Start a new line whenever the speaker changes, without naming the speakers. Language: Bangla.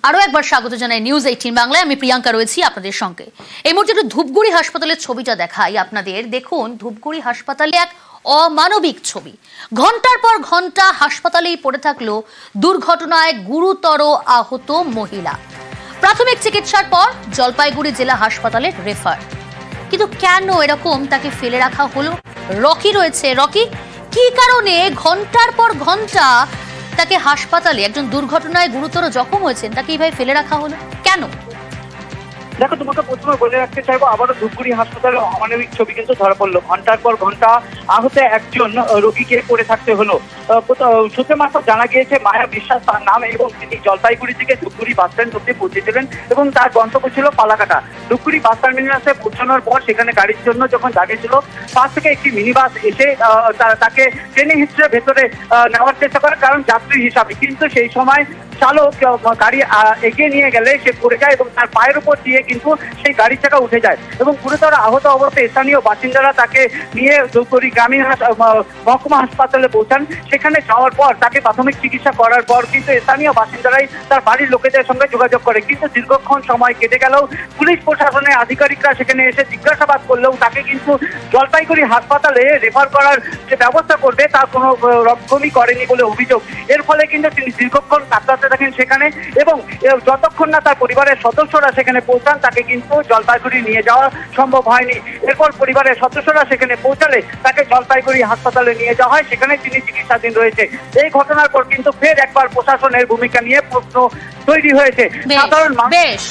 আরো একবার স্বাগত জানাই নিউজ 18 বাংলায়। আমি প্রিয়াঙ্কা রয়েছি আপনাদের সঙ্গে। এই মুহূর্তে একটু ধূপগুড়ি হাসপাতালের ছবিটা দেখাই আপনাদের। দেখুন, ধূপগুড়ি হাসপাতালে এক অমানবিক ছবি। ঘন্টার পর ঘন্টা হাসপাতালেই পড়ে থাকলো দুর্ঘটনায় গুরুতর আহত মহিলা। প্রাথমিক চিকিৎসার পর জলপাইগুড়ি জেলা হাসপাতালে রেফার। কিন্তু কেন এরকম তাকে ফেলে রাখা হলো? রকি রয়েছে। রকি, কি কারণে ঘন্টার পর ঘন্টা তাকে হাসপাতালে, একজন দুর্ঘটনায় গুরুতর জখম হয়েছেন, তাকে এইভাবে ফেলে রাখা হলো কেন?
দেখো, তোমাকে প্রথমে বলে রাখতে চাইবো, আবারও ধূপগুড়ি হাসপাতালে অমানবিক ছবি কিন্তু ধরা পড়লো। ঘন্টার পর ঘন্টা আহত একজন রোগীকে পড়ে থাকতে হলো। সূত্রে মারফত জানা গিয়েছে মায়া বিশ্বাস তার নাম, এবং তিনি জলপাইগুড়ি থেকে ধূপগুড়ি বাস স্ট্যান্ড অব্দি পৌঁছেছিলেন এবং তার গন্তব্য ছিল পালাকাটা। ধূপগুড়ি বাস টার্মিনাসে পৌঁছানোর পর সেখানে গাড়ির জন্য যখন দাঁড়িয়েছিল, পাশ থেকে একটি মিনি বাস এসে তাকে টেনে হিঁচড়ে ভেতরে নেওয়ার চেষ্টা করে, কারণ যাত্রী হিসাবে। কিন্তু সেই সময় চালক গাড়ি এগিয়ে নিয়ে গেলে সে পড়ে যায় এবং তার পায়ের উপর দিয়ে কিন্তু সেই গাড়ির চাকা উঠে যায় এবং গুরুতর আহত অবস্থায় স্থানীয় বাসিন্দারা তাকে নিয়ে ধূপগুড়ি গ্রামীণ মহকুমা হাসপাতালে পৌঁছান। সেখানে যাওয়ার পর তাকে প্রাথমিক চিকিৎসা করার পর কিন্তু স্থানীয় বাসিন্দারাই তার বাড়ির লোকেদের সঙ্গে যোগাযোগ করে। কিন্তু দীর্ঘক্ষণ সময় কেটে গেলেও পুলিশ প্রশাসনের আধিকারিকরা সেখানে এসে জিজ্ঞাসাবাদ করলেও তাকে কিন্তু জলপাইগুড়ি হাসপাতালে রেফার করার যে ব্যবস্থা করবে তার কোনো রকমই করেনি বলে অভিযোগ। এর ফলে কিন্তু তিনি দীর্ঘক্ষণ কাতরাতে থাকেন সেখানে, এবং যতক্ষণ না তার পরিবারের সদস্যরা সেখানে পৌঁছান তাকে কিন্তু জলপাইগুড়ি নিয়ে যাওয়া সম্ভব হয়নি। এরপর পরিবারের সদস্যরা সেখানে পৌঁছালে তাকে জলপাইগুড়ি হাসপাতালে নিয়ে যাওয়া হয়, সেখানে তিনি চিকিৎসাধীন রয়েছে। এই ঘটনার পর কিন্তু ফের একবার প্রশাসনের ভূমিকা নিয়ে প্রশ্ন তৈরি হয়েছে। সাধারণ
বেশ